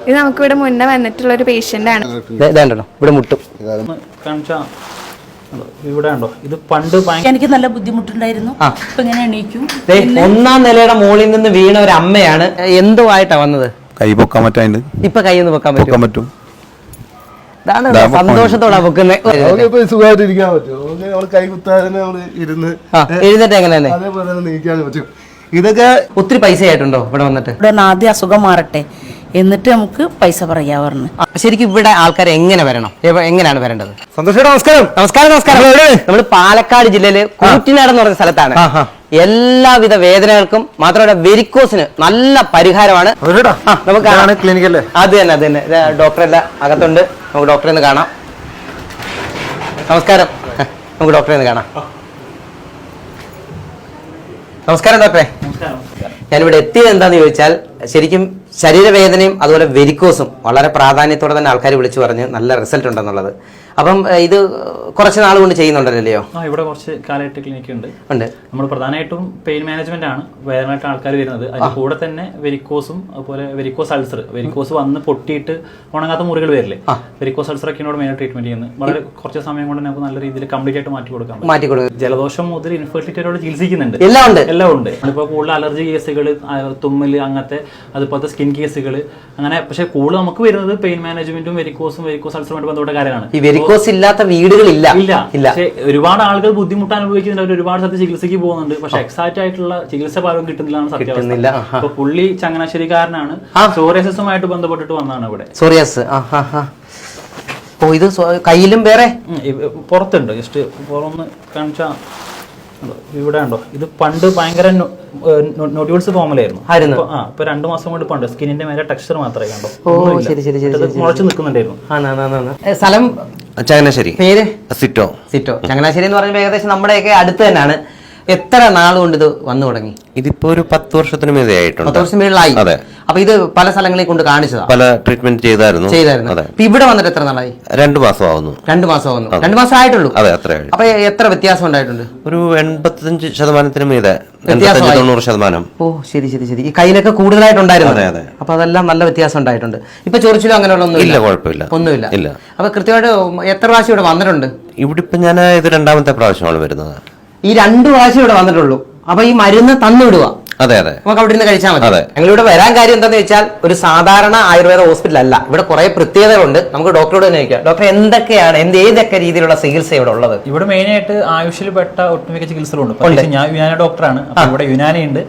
ഇത് നമുക്കിവിടെ മുന്നേ വന്നിട്ടുള്ള ഒരു പേഷ്യന്റ് ആണ്. ഇവിടെ മുട്ടും ഇവിടെ ഉണ്ടോ ഇത് പണ്ട് എനിക്ക് നല്ല ബുദ്ധിമുട്ടുണ്ടായിരുന്നു. ഇപ്പൊ ഇങ്ങനെ എണീക്കും. ഒന്നാം നിലയുടെ മുകളിൽ നിന്ന് വീണ ഒരു അമ്മയാണ്. എന്തുമായിട്ടാ വന്നത്? കൈ പൊക്കാൻ പറ്റാണ്ട് ഇപ്പൊ കൈ ഒന്ന് പൊക്കാൻ പറ്റും. സന്തോഷത്തോടാ പൊക്കുന്നത്. സുഖമായിട്ടിരിക്കാൻ പറ്റും. കൈ കുത്താതെ എഴുന്നേറ്റ് എങ്ങനെ നീക്കാൻ പറ്റും. ഇതൊക്കെ ഒത്തിരി പൈസ ആയിട്ടുണ്ടോ ഇവിടെ വന്നിട്ട്? ഇവിടെ ആദ്യം അസുഖം മാറട്ടെ എന്നിട്ട് നമുക്ക് പൈസ പറയാ പറഞ്ഞു. ശരിക്കും ഇവിടെ ആൾക്കാർ എങ്ങനെ വരണം, എങ്ങനെയാണ് വരേണ്ടത്? സന്തോഷം. നമസ്കാരം. നമ്മൾ പാലക്കാട് ജില്ലയില് കൂറ്റിനാട് എന്ന് പറഞ്ഞ സ്ഥലത്താണ്. എല്ലാവിധ വേദനകൾക്കും മാത്രമല്ല വെരിക്കോസിന് നല്ല പരിഹാരമാണ്. നമുക്ക് ക്ലിനിക്കല്ലേ? അത് തന്നെ. ഡോക്ടറെല്ലാം അകത്തുണ്ട്. നമുക്ക് ഡോക്ടറെ ഒന്ന് കാണാം. നമസ്കാരം. നമുക്ക് ഡോക്ടറെ ഒന്ന് കാണാം. നമസ്കാരം ഡോക്ടറെ. ഞാനിവിടെ എത്തിയത് എന്താന്ന് ചോദിച്ചാൽ ശരിക്കും ശരീരവേദനയും അതുപോലെ വെരിക്കോസും വളരെ പ്രാധാന്യത്തോടെ തന്നെ ആൾക്കാർ വിളിച്ചു പറഞ്ഞ് നല്ല റിസൾട്ട് ഉണ്ടെന്നുള്ളത്. അപ്പം ഇത് കുറച്ച് നാൾ കൊണ്ട് ചെയ്യുന്നുണ്ടല്ലോ? ഇവിടെ കുറച്ച് കാലമായിട്ട് ക്ലിനിക്ക് ഉണ്ട്. നമ്മൾ പ്രധാനമായിട്ടും പെയിൻ മാനേജ്മെന്റ് ആണ് വേദനയായിട്ട് ആൾക്കാർ വരുന്നത്. അതിന് കൂടെ തന്നെ വെരിക്കോസും അതുപോലെ വെരിക്കോസ് അൾസർ, വെരിക്കോസ് വന്ന് പൊട്ടിയിട്ട് ഉണങ്ങാത്ത മുറികൾ വരില്ലേ, വെരിക്കോസ് അൾസർ ഒക്കെയാണ് മെയിൻ ട്രീറ്റ്മെന്റ് ചെയ്യുന്നത്. വളരെ കുറച്ച് സമയം കൊണ്ട് നമുക്ക് നല്ല രീതിയിൽ കംപ്ലീറ്റ് ആയിട്ട് മാറ്റി കൊടുക്കാം. ജലദോഷം മുതൽ ഇൻഫെർട്ടിലിറ്റിയോട് ചികിത്സിക്കുന്നുണ്ട്. എല്ലാം ഉണ്ട്. ഇപ്പോൾ കൂടുതൽ അലർജി കേസുകൾ, തുമ്മല്, അങ്ങനത്തെ അതുപോലത്തെ സ്കിൻ കേസുകൾ അങ്ങനെ. പക്ഷെ കൂടുതൽ നമുക്ക് വരുന്നത് പെയിൻ മാനേജ്മെന്റും വെരിക്കോസ് അൾസറുമായിട്ട് ബന്ധപ്പെട്ട കാര്യമാണ്. വെരിക്കോസ് ഇല്ലാത്ത വീടുകളില്ല. പക്ഷെ ഒരുപാട് ആളുകൾ ബുദ്ധിമുട്ട് അനുഭവിക്കുന്നുണ്ട്. അവർ ഒരുപാട് സ്ഥലത്ത് ചികിത്സയ്ക്ക് പോകുന്നുണ്ട്. പക്ഷെ എക്സാക്ട് ആയിട്ടുള്ള ചികിത്സ ഭാഗം കിട്ടുന്നില്ലാണ് സത്യാവസ്ഥ. അപ്പൊ പുള്ളി ചങ്ങനാശ്ശേരിക്കാരനാണ്. സോറിയാസിസുമായിട്ട് ബന്ധപ്പെട്ടിട്ട് വന്നതാണ് ഇവിടെ. സോറിയാസ്. ഇത് കയ്യിലും വേറെ പുറത്തുണ്ട്. ജസ്റ്റ് പുറമൊന്ന് കാണിച്ചാ ഇവിടെ ഉണ്ടോ ഇത് പണ്ട് ഭയങ്കര നോഡ്യൂൾസ് ഫോമിലായിരുന്നു. ഇപ്പൊ 2 മാസം കൊണ്ട് പണ്ട് സ്കിന്നിന്റെ മേലെ ടെക്സ്ചർ മാത്രമേ കണ്ടോ മുളച്ചു നിൽക്കുന്നുണ്ടായിരുന്നു. സ്ഥലം ചങ്ങനാശ്ശേരി. പേര് സിറ്റോ. ചങ്ങനാശ്ശേരി എന്ന് പറയുമ്പോൾ ഏകദേശം നമ്മുടെയൊക്കെ അടുത്ത് തന്നെയാണ്. എത്ര നാൾ കൊണ്ട് ഇത് വന്നു തുടങ്ങി? ഇതിപ്പോ ഒരു 10 വർഷത്തിന് മീതെ ആയിട്ടുണ്ട്. 10 വർഷം മേളിലായി. അതെ. അപ്പൊ ഇത് പല സ്ഥലങ്ങളിൽ കൊണ്ട് കാണിച്ചതാ? പല ട്രീറ്റ്മെന്റ് ചെയ്തായിരുന്നു. ഇവിടെ വന്നിട്ട് എത്ര നാളായി? 2 മാസം ആവുന്നു. 2 മാസം ആവുന്നു. 2 മാസം ആയിട്ടുള്ളൂ. അതെ, അത്രേ. അപ്പൊ എത്ര വ്യത്യാസം ഉണ്ടായിട്ടുണ്ട്? ഒരു 85% മീതെ, 90% ഓ ശരി. ഈ കയ്യിലൊക്കെ കൂടുതലായിട്ടുണ്ടായിരുന്നു. അതെ. അപ്പൊ അതെല്ലാം നല്ല വ്യത്യാസം ഉണ്ടായിട്ടുണ്ട്. ഇപ്പൊ ചൊറിച്ചിലും അങ്ങനെയുള്ള ഇല്ല, കുഴപ്പമില്ല, ഒന്നുമില്ല. അപ്പൊ കൃത്യമായിട്ട് എത്ര പ്രാവശ്യം ഇവിടെ വന്നിട്ടുണ്ട്? ഇവിടെ ഇപ്പൊ ഞാൻ ഇത് 2ാമത്തെ പ്രാവശ്യമാണ് വരുന്നത്. ഈ 2 പ്രാവശ്യം ഇവിടെ വന്നിട്ടുള്ളൂ. അപ്പൊ ഈ മരുന്ന് തന്നുവിടുക? അതെ. നമുക്ക് അവിടെ നിന്ന് കഴിച്ചാൽ മതി. ഞങ്ങളിവിടെ വരാൻ കാര്യം എന്താണെന്ന് വെച്ചാൽ ഒരു സാധാരണ ആയുർവേദ ഹോസ്പിറ്റൽ അല്ല. ഇവിടെ കുറെ പ്രത്യേകതകളുണ്ട്. നമുക്ക് ഡോക്ടറോട് തന്നെ ചോദിക്കാം. ഡോക്ടർ എന്തൊക്കെയാണ്, ഏതൊക്കെ രീതിയിലുള്ള ചികിത്സ ഇവിടെ ഉള്ളത്? ഇവിടെ മെയിൻ ആയിട്ട് ആയുഷിൽപ്പെട്ട ഒട്ടുമിക്ക ചികിത്സകളുണ്ട്. ഞാൻ യുനാനി ഡോക്ടറാണ്. ഇവിടെ യുനാനി ഉണ്ട്,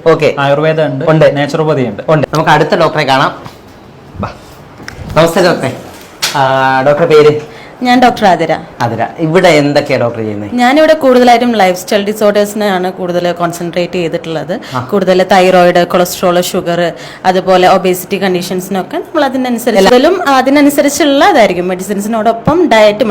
ആയുർവേദ ഉണ്ട്, നാച്ചുറോപ്പതി ഉണ്ട്. നമുക്ക് അടുത്ത ഡോക്ടറെ കാണാം. നമസ്തേ ഡോക്ടറെ. ഡോക്ടറുടെ പേര്? ഞാൻ ഡോക്ടർ ആതിര. ഇവിടെ എന്തൊക്കെയാണ് ഡോക്ടർ ചെയ്യുന്നത്? ഞാനിവിടെ കൂടുതലായിട്ടും ലൈഫ് സ്റ്റൈൽ ഡിസോർഡേഴ്സിനാണ് കൂടുതൽ കോൺസെൻട്രേറ്റ് ചെയ്തിട്ടുള്ളത്. കൂടുതൽ തൈറോയിഡ്, കൊളസ്ട്രോൾ, ഷുഗർ, അതുപോലെ ഒബേസിറ്റി കണ്ടീഷൻസിനൊക്കെ നമ്മൾ അതിനനുസരിച്ചുള്ള ഇതായിരിക്കും. മെഡിസിൻസിനോടൊപ്പം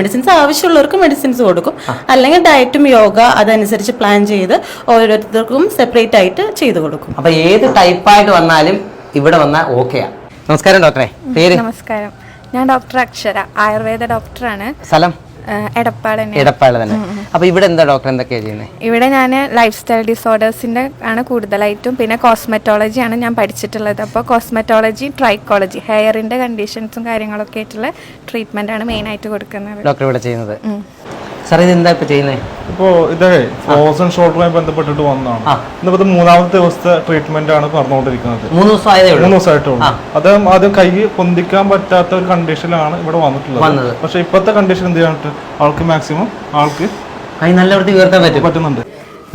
മെഡിസിൻസ് ആവശ്യമുള്ളവർക്ക് മെഡിസിൻസ് കൊടുക്കും. അല്ലെങ്കിൽ ഡയറ്റും യോഗ അതനുസരിച്ച് പ്ലാൻ ചെയ്ത് ഓരോരുത്തർക്കും സെപ്പറേറ്റ് ആയിട്ട് ചെയ്തു കൊടുക്കും. അപ്പൊ ഏത് ടൈപ്പായിട്ട് വന്നാലും ഇവിടെ വന്നാൽ ഓക്കെയാ. നമസ്കാരം ഡോക്ടറെ. പേര്? നമസ്കാരം. ഞാൻ ഡോക്ടർ അക്ഷര, ആയുർവേദ ഡോക്ടറാണ്. സ്ഥലം? എടപ്പാൾ തന്നെ. അപ്പൊ ഇവിടെ എന്താ ഡോക്ടർ എന്തൊക്കെയാ ചെയ്യുന്നത്? ഇവിടെ ഞാൻ ലൈഫ് സ്റ്റൈൽ ഡിസോർഡേഴ്സിന്റെ ആണ് കൂടുതലായിട്ടും, പിന്നെ കോസ്മെറ്റോളജി ആണ് ഞാൻ പഠിച്ചിട്ടുള്ളത്. അപ്പോൾ കോസ്മെറ്റോളജി, ട്രൈക്കോളജി, ഹെയറിന്റെ കണ്ടീഷൻസും കാര്യങ്ങളൊക്കെ ആയിട്ടുള്ള ട്രീറ്റ്മെന്റ് ആണ് മെയിൻ ആയിട്ട് കൊടുക്കുന്നത് ഡോക്ടർ ഇവിടെ ചെയ്യുന്നത്. സാർ ഇത് എന്താ ഇപ്പൊ ചെയ്യുന്നത്? ഇപ്പോ ഇതേ ഫ്രോസൺ ഷോൾഡറുമായി ബന്ധപ്പെട്ടിട്ട് വന്നതാണ്. ഇന്നിപ്പോ 3ാമത്തെ ദിവസത്തെ ട്രീറ്റ്മെന്റ് ആണ് പറഞ്ഞുകൊണ്ടിരിക്കുന്നത്. 3 ദിവസമായിട്ടുള്ളൂ. അദ്ദേഹം ആദ്യം കൈ പൊന്തിക്കാൻ പറ്റാത്ത ഒരു കണ്ടീഷനിലാണ് ഇവിടെ വന്നിട്ടുള്ളത്. പക്ഷെ ഇപ്പോഴത്തെ കണ്ടീഷൻ എന്ത് ചെയ്യാനിട്ട് ആൾക്ക് മാക്സിമം കൈ നല്ല വൃത്തി ഉയർത്താൻ പറ്റുന്നുണ്ട്.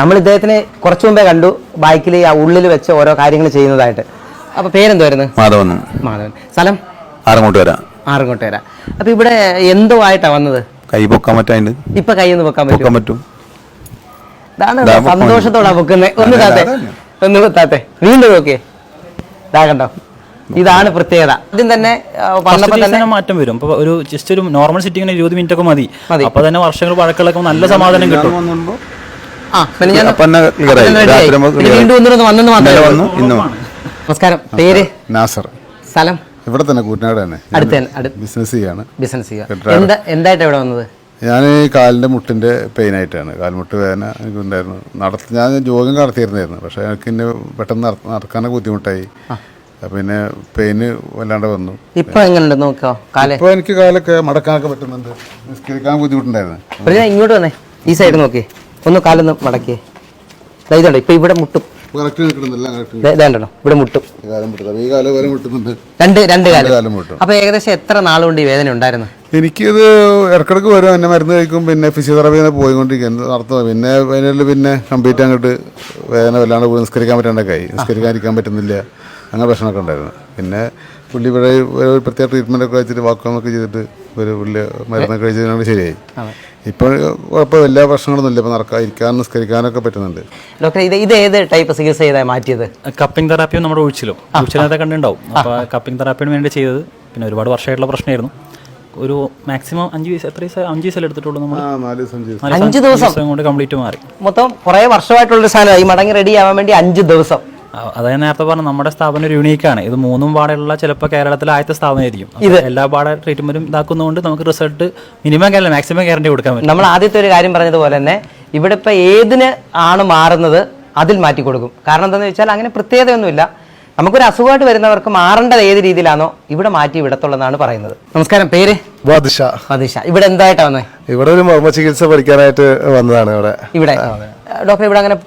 നമ്മൾ ഇദ്ദേഹത്തിന് കുറച്ചു മുമ്പേ കണ്ടു ബൈക്കിൽ ആ ഉള്ളിൽ വെച്ച് ഓരോ കാര്യങ്ങൾ ചെയ്യുന്നതായിട്ട്. അപ്പൊ പേരെന്തായിരുന്നു? മാധവൻ. സ്ഥലം? ആറങ്ങോട്ടുകര. അപ്പൊ ഇവിടെ എന്തോ ആയിട്ടാ വന്നത്? കൈ പൊക്കാൻ പറ്റാണ്ട് ഇപ്പൊ കൈ ഒന്ന് പൊക്കാൻ പറ്റും. സന്തോഷത്തോടാ പൊക്കുന്നത്. ഒന്ന് താത്തെ വീണ്ടും നോക്കേ. കണ്ടോ, ഇതാണ് പ്രത്യേകത. ആദ്യം തന്നെ മാറ്റം വരും. ഇപ്പൊ ഒരു ജസ്റ്റ് ഒരു നോർമൽ സിറ്റിങ്ങിന് 20 മിനിറ്റ് ഒക്കെ മതി. അപ്പൊ തന്നെ വർഷങ്ങൾ പഴക്കമുള്ള നല്ല സമാധാനം കിട്ടും. നമസ്കാരം. പേര്? നാസർ. സ്ഥലം? ഇവിടെ തന്നെ കൂറ്റനാട് തന്നെ. ബിസിനസ് ചെയ്യാണ്. എന്തായിട്ട് ഇവിടെ വന്നത്? ഞാൻ കാലിൻ്റെ മുട്ടിൻ്റെ പെയിനായിട്ടാണ്. കാൽമുട്ട് വേദന എനിക്കുണ്ടായിരുന്നു. ഞാൻ ജോഗിങ് നടത്തിയിരുന്നായിരുന്നു. പക്ഷേ എനിക്ക് എന്നെ പെട്ടെന്ന് നടക്കാനൊക്കെ ബുദ്ധിമുട്ടായി. പിന്നെ പെയിന് വല്ലാണ്ട് വന്നു. ഇപ്പൊ എങ്ങനെയുണ്ട് നോക്കോ കാല്? ഇപ്പോൾ എനിക്ക് കാലൊക്കെ മടക്കാനൊക്കെ പറ്റുന്നുണ്ട്. നിസ്കരിക്കാൻ ബുദ്ധിമുട്ടുണ്ടായിരുന്നു. ഇങ്ങോട്ട് വന്നേ, ഈ സൈഡ് നോക്കി, ഒന്ന് കാലൊന്ന് മടക്കിയേ. ഇതുണ്ട്, ഇപ്പൊ ഇവിടെ മുട്ടും. കറക്റ്റ് നിൽക്കുന്നില്ല, ഇതാണ്ടോ ഇവിടെ മുട്ടും. ഈ കാലം വരെ മുട്ടുന്നുണ്ട്. രണ്ട് കാലം കാലം മുട്ടും. അപ്പൊ ഏകദേശം എത്ര നാളുകൊണ്ട് ഈ വേദന ഉണ്ടായിരുന്നു? എനിക്കിത് ഇടക്കിടക്ക് വരും, എന്നെ മരുന്ന് കഴിക്കും, പിന്നെ ഫിസിയോതെറാപ്പി പോയിക്കൊണ്ടിരിക്കുന്നത് നടത്തുന്നത്. പിന്നെ അതിനുള്ളിൽ പിന്നെ കംപ്ലീറ്റ് അങ്ങോട്ട് വേദന വല്ലാണ്ട് പോയി നിസ്കരിക്കാൻ പറ്റാണ്ടൊക്കെ ആയി. നിസ്കരിക്കാതിരിക്കാൻ പറ്റുന്നില്ല, അങ്ങനെ പ്രശ്നമൊക്കെ ഉണ്ടായിരുന്നു. പിന്നെ പുള്ളി ഇവിടെ ഒരു പ്രത്യേക ട്രീറ്റ്മെൻറ്റൊക്കെ വെച്ചിട്ട് വാക്കുകളൊക്കെ ചെയ്തിട്ട് ഒരു പുള്ളി മരുന്നൊക്കെ കഴിച്ചതിനോട് ശരിയായി. ഇപ്പോൾ കുഴപ്പം എല്ലാ പ്രശ്നങ്ങളൊന്നും ഇല്ല. ഇപ്പോൾ നടക്കാൻ നിസ്കരിക്കാനൊക്കെ പറ്റുന്നുണ്ട്. ഡോക്ടർ ഇത് ഏത് ടൈപ്പ് ചികിത്സ ചെയ്താൽ മാറ്റിയത്? കപ്പിംഗ് തെറാപ്പിയും നമ്മുടെ ഒഴിച്ചിലൊക്കെ കണ്ടുണ്ടാവും. അപ്പോൾ കപ്പിംഗ് തെറാപ്പിന് വേണ്ടി ചെയ്തത്. പിന്നെ ഒരുപാട് വർഷമായിട്ടുള്ള പ്രശ്നമായിരുന്നു. ഒരു മാക്സിമം 5 ദിവസം എടുത്തിട്ടുള്ളൂ. നമ്മൾ 5 ദിവസം കൊണ്ട് കംപ്ലീറ്റ് മാറി. മൊത്തം കുറേ വർഷമായിട്ടുള്ളൊരു സാധനം ഈ മടങ്ങി റെഡി ആവാൻ വേണ്ടി 5 ദിവസം. അതായത് നേരത്തെ പറഞ്ഞ നമ്മുടെ സ്ഥാപനം ഒരു യൂണീക്കാണ്. ഇത് 3 പാടുള്ള ചിലപ്പോൾ കേരളത്തിലെ ആദ്യത്തെ സ്ഥാപനമായിരിക്കും. എല്ലാ പാട ട്രീറ്റ്മെന്റും ഇതാക്കുന്നതുകൊണ്ട് നമുക്ക് റിസൾട്ട് മാക്സിമം ഗ്യാരണ്ടി കൊടുക്കാൻ പറ്റും. നമ്മൾ ആദ്യത്തെ ഒരു കാര്യം പറഞ്ഞതുപോലെ തന്നെ ഇവിടെ ഇപ്പൊ ഏതിന് ആണ് മാറുന്നത് അതിൽ മാറ്റി കൊടുക്കും. കാരണം എന്താണെന്ന് വെച്ചാൽ അങ്ങനെ പ്രത്യേകതയൊന്നുമില്ല. നമുക്കൊരു അസുഖമായിട്ട് വരുന്നവർക്ക് മാറേണ്ടത് ഏത് രീതിയിലാണോ ഇവിടെ മാറ്റി വിടത്തുള്ളതാണ് പറയുന്നത്. നമസ്കാരം, പേര്? വാദിഷ. ഇവിടെ എന്തായിട്ടാ വന്നേ? ഇവിടെ ഒരു മർമ്മ ചികിത്സ പഠിക്കാനായിട്ട് വന്നതാണ്. ഇവിടെ ഡോക്ടർ ഇവിടെ അങ്ങനെ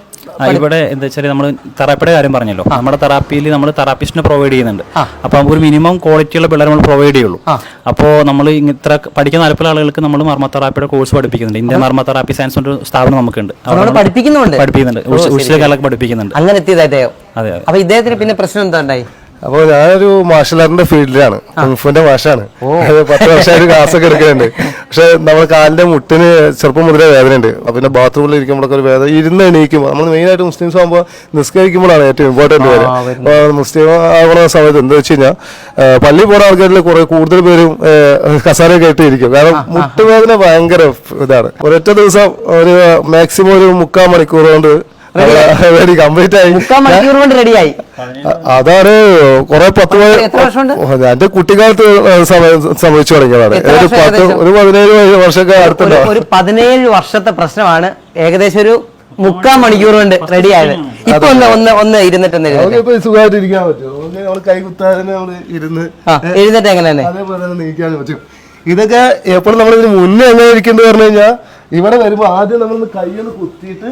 ഇവിടെ എന്താ വെച്ചാൽ നമ്മൾ തെറാപ്പിയുടെ കാര്യം പറഞ്ഞല്ലോ. നമ്മുടെ തെറാപ്പിയിൽ നമ്മൾ തെറാപ്പിസ്റ്റിനെ പ്രൊവൈഡ് ചെയ്യുന്നുണ്ട്. അപ്പോൾ നമുക്ക് ഒരു മിനിമം ക്വാളിറ്റിയുള്ള പിള്ളേർ നമ്മൾ പ്രൊവൈഡ് ചെയ്യുള്ളൂ. അപ്പോൾ നമ്മൾ ഇത്ര പഠിക്കുന്ന താല്പര്യമുള്ള ആളുകൾക്ക് നമ്മൾ മർമ്മ തെറാപ്പിയുടെ കോഴ്സ് പഠിപ്പിക്കുന്നുണ്ട്. ഇന്ത്യൻ മർമ്മ തെറാപ്പി സയൻസ് ഒരു സ്ഥാപനം നമുക്കുണ്ട്. പഠിപ്പിക്കുന്നുണ്ട്. ഉച്ചിലകാലൊക്കെ പഠിപ്പിക്കുന്നുണ്ട്. അങ്ങനെ എത്തിയതായിട്ടോ? അതെ. അപ്പൊ ഇദ്ദേഹത്തിന് പിന്നെ പ്രശ്നം എന്താ ഉണ്ടായി? അപ്പോൾ ഞാനൊരു മാർഷൽ ആർട്ടിന്റെ ഫീൽഡിലാണ്, കുങ്ഫുവിന്റെ മാഷാണ്. 10 വർഷമായിട്ട് ക്ലാസ് ഒക്കെ എടുക്കുന്നുണ്ട്. പക്ഷെ നമ്മുടെ കാലിന്റെ മുട്ടിന് ചെറുപ്പം മുതലേ വേദനയുണ്ട്. പിന്നെ ബാത്റൂമിൽ ഇരിക്കുമ്പോഴൊക്കെ ഒരു വേദന, ഇരുന്ന് എണീക്കുമ്പോൾ നമ്മൾ മെയിനായിട്ട് മുസ്ലിംസ് ആകുമ്പോൾ നിസ്കരിക്കുമ്പോഴാണ് ഏറ്റവും ഇമ്പോർട്ടന്റ് കാര്യം. മുസ്ലിം ആകുന്ന സമയത്ത് എന്താ വെച്ച് കഴിഞ്ഞാൽ പള്ളി പോകുന്ന ആൾക്കാരിൽ കൂടുതൽ പേരും കസാരയൊക്കെ ആയിട്ടിരിക്കും. കാരണം മുട്ടുവേദന ഭയങ്കര ഇതാണ്. ഒരൊറ്റ ദിവസം ഒരു മാക്സിമം ഒരു 3/4 മണിക്കൂർ കൊണ്ട് കംപ്ലീറ്റ് ആയി. റെഡിയായി. അതാണ് കുറെ 10 എന്റെ കുട്ടിക്കാലത്ത് സംഭവിച്ചു തുടങ്ങിയതാണ്. ഒരു 17 വർഷമൊക്കെ അടുത്തുണ്ടോ. ഒരു 17 വർഷത്തെ പ്രശ്നമാണ്. ഏകദേശം ഒരു 3/4 മണിക്കൂർ കൊണ്ട് റെഡി ആയത്. ഇപ്പൊ ഒന്ന് ഇരുന്നിട്ട് സുഖമായിട്ട് ഇരിക്കാൻ പറ്റും. കൈ കുത്താതെ ഇരുന്ന് എഴുന്നേറ്റ് എങ്ങനെ തന്നെ അതേപോലെ തന്നെ നീക്കാൻ പറ്റും. ഇതൊക്കെ എപ്പോഴും നമ്മളിതിന് മുന്നേ എങ്ങനെ ഇരിക്കേണ്ടത് പറഞ്ഞു കഴിഞ്ഞാൽ ഇവിടെ വരുമ്പോ ആദ്യം നമ്മളൊന്ന് കൈയൊന്ന് കുത്തിയിട്ട്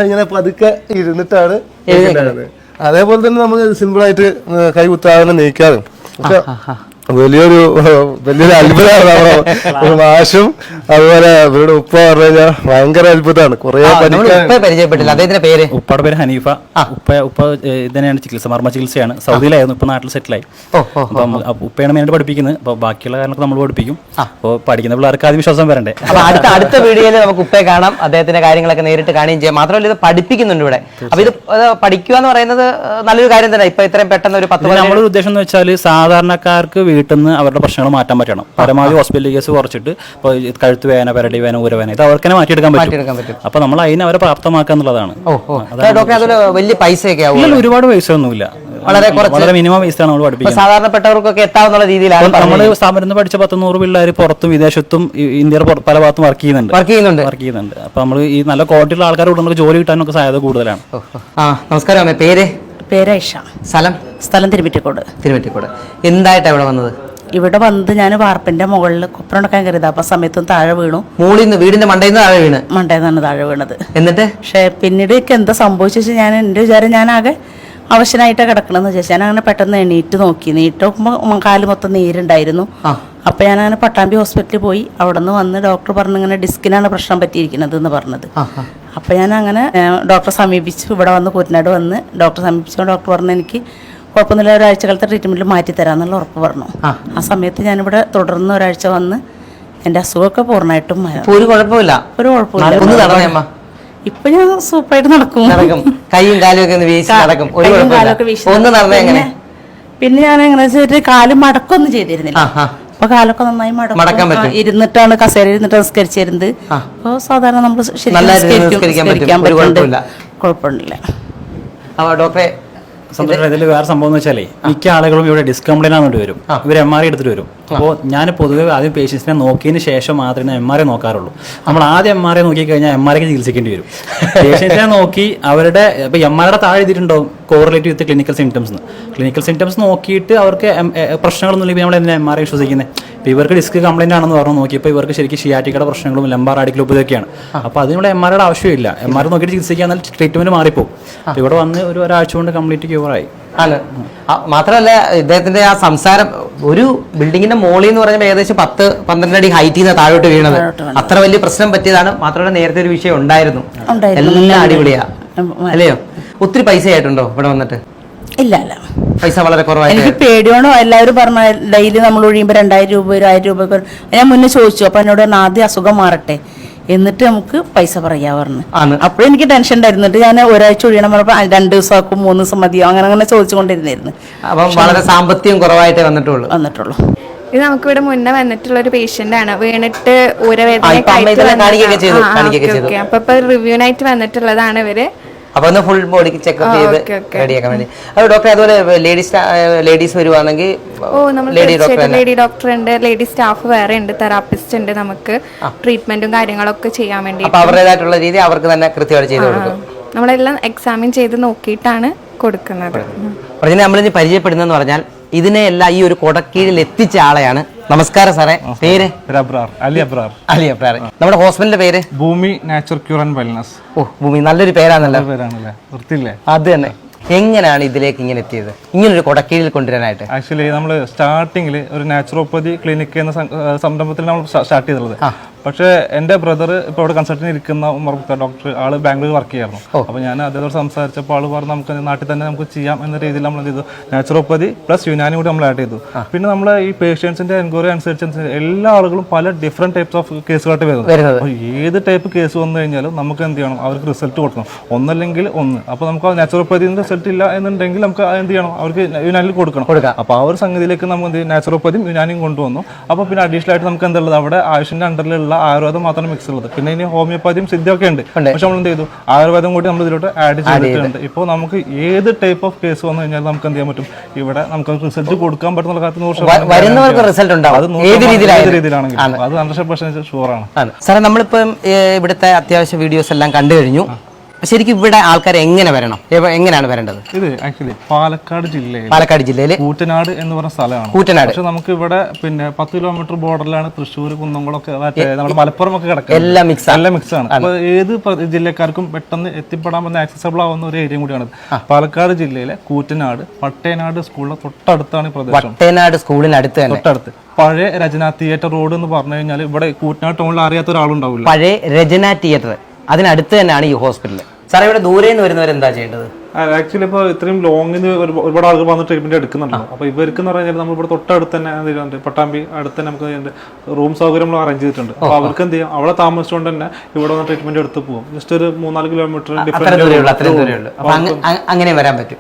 ഇങ്ങനെ പതുക്കെ ഇരുന്നിട്ടാണ് എഴുന്നേണ്ടത്. അതേപോലെ തന്നെ നമ്മൾ സിമ്പിൾ ആയിട്ട് കൈ കുത്താതെ നീക്കാറും. പക്ഷെ വലിയൊരു അത്ഭുതമാണ് നമ്മുടെ മാഷും അതുപോലെ ഇവരുടെ ഉപ്പ പറഞ്ഞു കഴിഞ്ഞാൽ ഭയങ്കര അത്ഭുതമാണ്. കുറെ പരിചയപ്പെട്ടില്ല. അദ്ദേഹത്തിന്റെ പേര്? ഉപ്പയുടെ പേര് ഹനീഫ. ഉപ്പ ഇതന്നെയാണ് ചികിത്സ, മർമ്മ ചികിത്സയാണ്. സൗദിയിലായിരുന്നു, ഇപ്പൊ നാട്ടിൽ സെറ്റിലായി. അപ്പം ഉപ്പയാണ് മെയിനായിട്ട് പഠിപ്പിക്കുന്നത്. അപ്പൊ ബാക്കിയുള്ള കാര്യങ്ങളൊക്കെ നമ്മൾ പഠിപ്പിക്കും. അപ്പോൾ പഠിക്കുന്ന പിള്ളേർക്ക് ആദ്യം വിശ്വാസം വരണ്ടേ. അപ്പൊ അടുത്ത വീഡിയോയിൽ നമുക്ക് ഉപ്പയെ കാണാം, അദ്ദേഹത്തിന്റെ കാര്യങ്ങളൊക്കെ നേരിട്ട് കാണുകയും ചെയ്യാം. മാത്രമല്ല ഇത് പഠിപ്പിക്കുന്നുണ്ട് ഇവിടെ. അപ്പൊ ഇത് പഠിക്കുക എന്ന് പറയുന്നത് നല്ലൊരു കാര്യം തന്നെ. ഇപ്പൊ ഇത്രയും പെട്ടെന്ന് ഒരു 10 നമ്മുടെ ഉദ്ദേശം എന്ന് വെച്ചാൽ സാധാരണക്കാർക്ക് വീട്ടിൽ നിന്ന് അവരുടെ പ്രശ്നങ്ങൾ മാറ്റാൻ പറ്റണം. പരമാവധി ഹോസ്പിറ്റൽ കേസ് കുറച്ചിട്ട് ഇപ്പോൾ കഴുത്ത് വേദന, പെരടി വേദന, ഊരവേദന ഇത് അവർക്ക് തന്നെ മാറ്റിയെടുക്കാൻ പറ്റും. അപ്പൊ നമ്മൾ അതിനെ അവരെ പ്രാപ്തമാക്കുക എന്നുള്ളതാണ്. വലിയ പൈസയൊക്കെ ഒരുപാട് പൈസ ഒന്നുമില്ല, വളരെ മിനിമം പൈസയാണ് നമ്മൾ പഠിപ്പിക്കുന്നത്. സാധാരണപ്പെട്ടവർക്കൊക്കെ എത്താവുന്ന രീതിയിലാണ്. നമ്മൾ സ്ഥാപനത്തിൽ പഠിച്ച 100 പിള്ളേർ പുറത്തും വിദേശത്തും ഇന്ത്യയുടെ പല ഭാഗത്തും വർക്ക് ചെയ്യുന്നുണ്ട്. അപ്പൊ നമ്മൾ ഈ നല്ല ക്വാളിറ്റിയുള്ള ആൾക്കാർ കൂടെ നമുക്ക് ജോലി കിട്ടാനൊക്കെ സാധ്യത കൂടുതലാണ്. നമസ്കാരം, പേര്? പേരൈഷ. സ്ഥലം തിരുവറ്റിക്കോട്. എന്തായിട്ടാണ് ഇവിടെ വന്നത്? ഇവിടെ വന്ന് ഞാൻ വാർപ്പിന്റെ മുകളിൽ കൊപ്പറുണ്ടാക്കാൻ കരുതാ. അപ്പൊ സമയത്തും താഴെ വീണു. വീടിന്റെ മണ്ടയിൽ മണ്ടേന്നാണ് താഴെ വീണത്. എന്നിട്ട് പക്ഷെ പിന്നീട് എന്താ സംഭവിച്ചു, ഞാൻ എന്റെ വിചാരം ഞാനാകെ അവശനായിട്ടാണ് കിടക്കണമെന്ന് വിചാരിച്ചു. ഞാൻ അങ്ങനെ പെട്ടെന്ന് എണീറ്റ് നോക്കി. നീട്ടുമ്പോൾ കാല് മൊത്തം നീരുണ്ടായിരുന്നു. അപ്പൊ ഞാൻ അങ്ങനെ പട്ടാമ്പി ഹോസ്പിറ്റലിൽ പോയി. അവിടെ നിന്ന് വന്ന് ഡോക്ടർ പറഞ്ഞു ഇങ്ങനെ ഡിസ്കിനാണ് പ്രശ്നം പറ്റിയിരിക്കുന്നത് എന്ന് പറഞ്ഞത്. അപ്പൊ ഞാൻ അങ്ങനെ ഡോക്ടറെ സമീപിച്ചു. ഇവിടെ വന്ന് കൂറ്റനാട് വന്ന് ഡോക്ടറെ സമീപിച്ചു. ഡോക്ടർ പറഞ്ഞു എനിക്ക് കുഴപ്പമൊന്നുമില്ല, ഒരാഴ്ചക്കാലത്തെ ട്രീറ്റ്മെന്റിൽ മാറ്റി തരാമെന്നുള്ള ഉറപ്പ് പറഞ്ഞു. ആ സമയത്ത് ഞാനിവിടെ തുടർന്ന് ഒരാഴ്ച വന്ന് എന്റെ അസുഖമൊക്കെ പൂർണ്ണമായിട്ടും ഒരു കുഴപ്പമില്ല. ഇപ്പൊ ഞാൻ സൂപ്പറായിട്ട് നടക്കും. കൈയും കാലും ഒക്കെ പിന്നെ ഞാൻ എങ്ങനെ വെച്ചിട്ട് കാല് മടക്കൊന്നും ചെയ്തിരുന്നില്ല. അപ്പൊ കാലൊക്കെ നന്നായി മടക്കാൻ ഇരുന്നിട്ടാണ് കസേര ഇരുന്നിട്ട് നിസ്കരിച്ചിരുന്നത്. അപ്പൊ സാധാരണ നമ്മൾ കുഴപ്പമില്ല. ഡോക്ടറെ സന്തോഷം. ഇതിൽ വേറെ സംഭവം എന്ന് വെച്ചാലേ മിക്ക ആളുകളും ഇവിടെ ഡിസ്ക് കംപ്ലൈന്റ് ആണെന്ന് വരും. ഇവർ MRI എടുത്തിട്ട് വരും. അപ്പോൾ ഞാൻ പൊതുവെ ആദ്യം പേഷ്യൻസിനെ നോക്കിയതിന് ശേഷം മാത്രമേ MRI നോക്കാറുള്ളൂ. നമ്മൾ ആദ്യം MRI നോക്കി കഴിഞ്ഞാൽ MRIക്ക് ചികിത്സിക്കേണ്ടി വരും. പേഷ്യൻസിനെ നോക്കി അവരുടെ ഇപ്പോൾ MRIയുടെ താഴെ എഴുതിയിട്ടുണ്ടാവും കോറിലേറ്റ് വിത്ത് ക്ലിനിക്കൽ സിംറ്റംസ് നോക്കിയിട്ട് അവർക്ക് പ്രശ്നങ്ങളൊന്നും ഇല്ലെങ്കിൽ നമ്മൾ എന്തിനാ MRI വിശ്വസിക്കുന്നത്? ഇപ്പോൾ ഇവർക്ക് ഡിസ്ക് കംപ്ലൈന്റ് ആണെന്ന് പറഞ്ഞു നോക്കിയപ്പോൾ ഇവർക്ക് ശരിക്കും ഷിയാറ്റിക്കയുടെ പ്രശ്നങ്ങളും ലംബാർ റാഡിക്കലോപ്പ് ഇതൊക്കെയാണ്. അപ്പോൾ അതിനുള്ള MRIയുടെ ആവശ്യമില്ല. MRI നോക്കിയിട്ട് ചികിത്സിക്കാൻ ട്രീറ്റ്മെന്റ് മാറിപ്പോകും. ഇവിടെ വന്ന് ഒരാഴ്ച കൊണ്ട് കംപ്ലീറ്റ് ക്യൂറായി. ആണ്. മാത്രമല്ല ഇദ്ദേഹത്തിന്റെ ആ സംസാരം, ഒരു ബിൽഡിങ്ങിന്റെ മോളിൽ എന്ന് പറഞ്ഞാൽ ഏകദേശം 10-12 അടി ഹൈറ്റിൽ നിന്ന് താഴോട്ട് വീണത് അത്ര വലിയ പ്രശ്നം പറ്റിയതാണ്. മാത്രമല്ല നേരത്തെ ഒരു വിഷയം ഉണ്ടായിരുന്നു. എല്ലാം അടിപൊളിയാ അല്ലയോ? ഒത്തിരി പൈസ ആയിട്ടുണ്ടോ ഇവിടെ വന്നിട്ട്? ഇല്ല ഇല്ല, പൈസ വളരെ കുറവായിട്ട്. എനിക്ക് പേടിയാണോ, എല്ലാവരും പറഞ്ഞ ഡെയിലി നമ്മൾ ഒഴിയുമ്പോൾ 2000 രൂപ 1000 രൂപ ഞാൻ മുന്നേ ചോദിച്ചു. അപ്പൊ എന്നോട് ആദ്യം അസുഖം മാറട്ടെ എന്നിട്ട് നമുക്ക് പൈസ പറയാ പറഞ്ഞു. അപ്പോഴും എനിക്ക് ടെൻഷൻ ഉണ്ടായിരുന്നിട്ട് ഞാൻ ഒരാഴ്ച ഒഴിയണം പറഞ്ഞപ്പോൾ 2 ദിവസം ആക്കും 3 ദിവസം മതിയോ അങ്ങനെ ചോദിച്ചുകൊണ്ടിരുന്നായിരുന്നു. അപ്പം വളരെ സാമ്പത്തികം കുറവായിട്ടേ വന്നിട്ടുള്ളൂ. ഇത് നമുക്കിവിടെ മുന്നേ വന്നിട്ടുള്ള ഒരു പേഷ്യന്റ് ആണ്. വീണിട്ട് ഊരവേദന അപ്പൊ റിവ്യൂനായിട്ട് വന്നിട്ടുള്ളതാണ് ഇവര്. അപ്പൊ ഒന്ന് ഫുൾ ബോഡി ചെക്കപ്പ് ചെയ്ത് റെഡിയാക്കാൻ വേണ്ടി. അത് ഡോക്ടർ അതുപോലെ ലേഡീസ് വരുവാണെങ്കിൽ ലേഡി ഡോക്ടർ ഉണ്ട്, ലേഡി സ്റ്റാഫ് വേറെ ഉണ്ട്, തെറാപ്പിസ്റ്റ് ഉണ്ട്. നമുക്ക് ട്രീറ്റ്മെന്റും കാര്യങ്ങളൊക്കെ ചെയ്യാൻ വേണ്ടി അവരുടേതായിട്ടുള്ള രീതി അവർക്ക് തന്നെ കൃത്യമായിട്ട് ചെയ്ത് കൊടുക്കും. നമ്മളെല്ലാം എക്സാമിൻ ചെയ്ത് നോക്കിയിട്ടാണ് കൊടുക്കുന്നത്. നമ്മളിനി പരിചയപ്പെടുന്നതെന്ന് പറഞ്ഞാൽ ഇതിനെ എല്ലാം ഈ ഒരു കൊടക്കീഴിൽ എത്തിച്ച ആളെയാണ്. നമസ്കാരം സാറേ, പേര്? അലി അബ്രാർ. നമ്മുടെ ഹോസ്പിറ്റലിന്റെ പേര് ഭൂമി നാച്ചുറൽ ക്യൂർ ആൻഡ് വെൽനസ്. ഓ, ഭൂമി നല്ലൊരു പേരാണല്ലോ. വൃത്തിയില്ലേ? അത് തന്നെ. എങ്ങനെയാണ് ഇതിലേക്ക് ഇങ്ങനെ എത്തിയത്, ഇങ്ങനൊരു കൊടക്കീഴിൽ കൊണ്ടുവരാനായിട്ട്? ആക്ച്വലി നമ്മൾ സ്റ്റാർട്ടിങ്ങിൽ ഒരു നാച്ചുറോപ്പതി ക്ലിനിക് എന്ന സംരംഭത്തിൽ നമ്മൾ സ്റ്റാർട്ട് ചെയ്തിട്ടുള്ളത്. പക്ഷേ എൻ്റെ ബ്രദർ ഇപ്പോൾ ഇവിടെ കൺസൾട്ടന്റ് ഇരിക്കുന്ന ഉമർ മുക്താർ ഡോക്ടർ, ആള് ബാംഗ്ലൂർ വർക്ക് ചെയ്യായിരുന്നു. അപ്പോൾ ഞാൻ അദ്ദേഹത്തോട് സംസാരിച്ചപ്പോൾ ആള് പറഞ്ഞു നമുക്ക് നാട്ടിൽ തന്നെ നമുക്ക് ചെയ്യാം എന്ന രീതിയിൽ നമ്മൾ എന്ത് ചെയ്തു, നാച്ചുറോപ്പതി പ്ലസ് യുനാനി കൂടി നമ്മൾ ആഡ് ചെയ്തു. പിന്നെ നമ്മൾ ഈ പേഷ്യൻസിന്റെ എൻക്വയറി അനുസരിച്ച് എല്ലാ ആളുകളും പല ഡിഫറെന്റ് ടൈപ്സ് ഓഫ് കേസുകളായിട്ട് വരുന്നത്. ഏത് ടൈപ്പ് കേസ് വന്നു കഴിഞ്ഞാലും നമുക്ക് എന്ത് ചെയ്യണം, അവർക്ക് റിസൾട്ട് കൊടുക്കണം. ഒന്നല്ലെങ്കിൽ ഒന്ന്. അപ്പോൾ നമുക്ക് നാച്ചുറോപ്പതിന് റിസൾട്ട് ഇല്ല എന്നുണ്ടെങ്കിൽ നമുക്ക് എന്ത് ചെയ്യണം, അവർക്ക് യുനാനിൽ കൊടുക്കണം. അപ്പോൾ ആ ഒരു സംഗതിയിലേക്ക് നമ്മൾ എന്ത് ചെയ്യും, നാച്ചുറോപ്പതിയും യുനാനിയും കൊണ്ടുവന്നു. അപ്പോൾ പിന്നെ അഡീഷണൽ ആയിട്ട് നമുക്ക് എന്തുള്ളത്, അവിടെ ആയുഷിന്റെ അണ്ടറിലുള്ള ആയുർവേദം മാത്രമാണ് മിക്സ് ഉള്ളത്. പിന്നെ ഇനി ഹോമിയോപ്പതിയും സിദ്ധിയൊക്കെ ഉണ്ട്. പക്ഷെ നമ്മൾ എന്ത് ചെയ്തു, ആയുർവേദം കൂടി നമ്മൾ ഇതിലോട്ട് ആഡ് ചെയ്തിട്ടുണ്ട്. ഇപ്പോൾ നമുക്ക് ഏത് ടൈപ്പ് ഓഫ് കേസ് വന്നു കഴിഞ്ഞാൽ നമുക്ക് എന്ത് ചെയ്യാൻ പറ്റും, ഇവിടെ നമുക്ക് റിസൾട്ട് കൊടുക്കാൻ പറ്റുന്ന കാര്യത്തിൽ 100% റിസൾട്ട് ഉണ്ടാവും. അത് രീതിയിലാണെങ്കിൽ അത് 100% ഷുവറാണ്. സാറേ, നമ്മളിപ്പം ഇവിടുത്തെ അത്യാവശ്യ വീഡിയോസ് എല്ലാം കണ്ടു കഴിഞ്ഞു. ശരിക്കും ഇവിടെ ആൾക്കാർ എങ്ങനെ വരണം, എങ്ങനെയാണ് വരേണ്ടത്? ഇത് ആക്ച്വലി പാലക്കാട് ജില്ലയിൽ കൂറ്റനാട് എന്ന് പറഞ്ഞ സ്ഥലമാണ്. കൂറ്റനാട്. പക്ഷെ നമുക്ക് ഇവിടെ പിന്നെ 10 കിലോമീറ്റർ ബോർഡറിലാണ് തൃശ്ശൂർ, കുന്നംകുളമൊക്കെ, നമ്മുടെ മലപ്പുറം ഒക്കെ കിടക്കുന്നത്. എല്ലാം മിക്സ് ആണ്. അപ്പൊ ഏത് ജില്ലക്കാർക്കും പെട്ടെന്ന് എത്തിപ്പെടാൻ പറ്റുന്ന ആക്സസബിൾ ആവുന്ന ഒരു ഏരിയ കൂടിയാണ്. പാലക്കാട് ജില്ലയിലെ കൂറ്റനാട് പട്ടേനാട് സ്കൂളിന്റെ തൊട്ടടുത്താണ് ഈ പ്രദേശം. പട്ടേനാട് സ്കൂളിനടുത്ത് തൊട്ടടുത്ത് പഴയ രചന തിയേറ്റർ റോഡ് എന്ന് പറഞ്ഞു കഴിഞ്ഞാൽ ഇവിടെ കൂറ്റനാട് ടൗണിൽ അറിയാത്ത ഒരാളുണ്ടാവില്ല. പഴയ രചന തിയേറ്റർ അതിനടുത്ത് തന്നെയാണ് ഈ ഹോസ്പിറ്റൽ. സാറേ, ഇവിടെ ദൂരെ നിന്ന് വരുന്നവർ എന്താ ചെയ്യേണ്ടത്? ആക്ച്വലി ഇപ്പോൾ ഇത്രയും ലോങ്ങിന് ഒരുപാട് ആളുകൾ വന്ന് ട്രീറ്റ്മെന്റ് എടുക്കുന്നുണ്ടല്ലോ. അപ്പോൾ ഇവർക്ക് എന്ന് പറഞ്ഞാൽ നമ്മൾ ഇവിടെ തൊട്ടടുത്ത് തന്നെ എന്ത് പട്ടാമ്പി അടുത്ത് തന്നെ നമുക്ക് റൂം സൗകര്യം നമ്മൾ അറേഞ്ച് ചെയ്തിട്ടുണ്ട്. അപ്പോൾ അവർക്ക് എന്ത് ചെയ്യാം, അവിടെ താമസിച്ചുകൊണ്ട് തന്നെ ഇവിടെ വന്ന് ട്രീറ്റ്മെന്റ് എടുത്ത് പോകും. ജസ്റ്റ് ഒരു 3-4 കിലോമീറ്റർ അങ്ങനെ വരാൻ പറ്റും.